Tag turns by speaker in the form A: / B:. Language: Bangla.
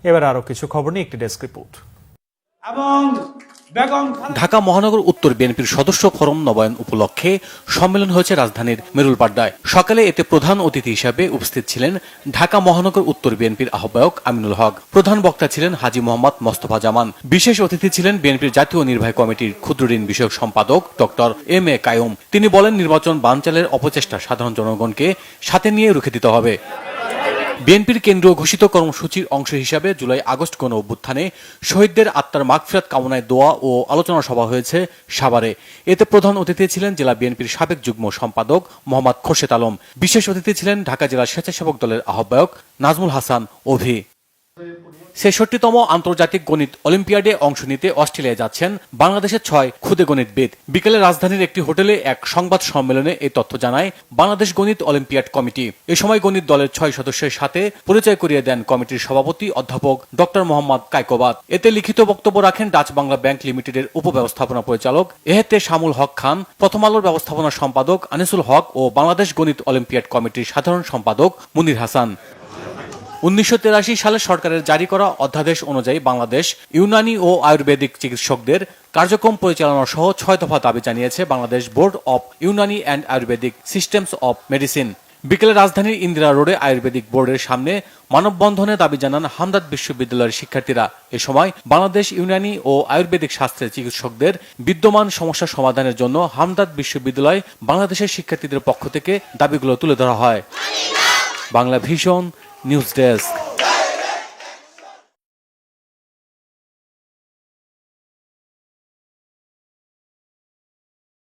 A: এবার আরো কিছু খবর নিয়ে একটি ডেস্ক রিপোর্ট।
B: ঢাকা মহানগর উত্তর বিএনপির সদস্য ফোরাম নবায়ন উপলক্ষে সম্মেলন হয়েছে রাজধানীর মেরুলপাড্ডায়। সকালে এতে প্রধান অতিথি হিসেবে উপস্থিত ছিলেন ঢাকা মহানগর উত্তর বিএনপির আহ্বায়ক আমিনুল হক। প্রধান বক্তা ছিলেন হাজী মোহাম্মদ মোস্তফা জামান। বিশেষ অতিথি ছিলেন বিএনপির জাতীয় নির্বাহী কমিটির ক্ষুদ্র ঋণ বিষয়ক সম্পাদক ডক্টর এম এ কায়ুম। তিনি বলেন, নির্বাচন বানচালের অপচেষ্টা সাধারণ জনগণকে সাথে নিয়ে রুখে দিতে হবে। বিএনপির কেন্দ্রীয় ঘোষিত কর্মসূচির অংশ হিসাবে জুলাই আগস্ট গণ অভ্যুত্থানে শহীদদের আত্মার মাগফিরাত কামনায় দোয়া ও আলোচনা সভা হয়েছে সাভারে। এতে প্রধান অতিথি ছিলেন জেলা বিএনপির সাবেক যুগ্ম সম্পাদক মোহাম্মদ খোরশেদ আলম। বিশেষ অতিথি ছিলেন ঢাকা জেলা স্বেচ্ছাসেবক দলের আহ্বায়ক নাজমুল হাসান অভি। ৬৬তম আন্তর্জাতিক গণিত অলিম্পিয়াডে অংশ নিতে অস্ট্রেলিয়া যাচ্ছেন বাংলাদেশের ৬ ক্ষুদে গণিতবিদ। বিকেলে রাজধানীর একটি হোটেলে এক সংবাদ সম্মেলনে এই তথ্য জানায় বাংলাদেশ গণিত অলিম্পিয়াড কমিটি। এ সময় গণিত দলের ৬ সদস্যের সাথে পরিচয় করিয়ে দেন কমিটির সভাপতি অধ্যাপক ডক্টর মোহাম্মদ কায়কোবাদ। এতে লিখিত বক্তব্য রাখেন ডাচ বাংলা ব্যাংক লিমিটেডের উপব্যবস্থাপনা পরিচালক এহেতে শামুল হক খান, প্রথম আলোর ব্যবস্থাপনা সম্পাদক আনিসুল হক ও বাংলাদেশ গণিত অলিম্পিয়াড কমিটির সাধারণ সম্পাদক মুনির হাসান। ১৯৮৩ সালে সরকারের জারি করা অধ্যাদেশ অনুযায়ী বাংলাদেশ ইউনানি ও আয়ুর্বেদিক চিকিৎসকদের কার্যক্রম পরিচালনা সহ ৬ দফা দাবি জানিয়েছে Bangladesh board of Unani and Ayurvedic systems of medicine. বিকেলে রাজধানীর ইন্দিরা রোডে আয়ুর্বেদিক বোর্ডের সামনে মানববন্ধনে দাবি জানান হামদর্দ বিশ্ববিদ্যালয়ের শিক্ষার্থীরা। এ সময় বাংলাদেশ ইউনানি ও আয়ুর্বেদিক শাস্ত্রের চিকিৎসকদের বিদ্যমান সমস্যা সমাধানের জন্য হামদর্দ বিশ্ববিদ্যালয় বাংলাদেশের শিক্ষার্থীদের পক্ষ থেকে দাবিগুলো তুলে ধরা হয়। Bangla vision news desk.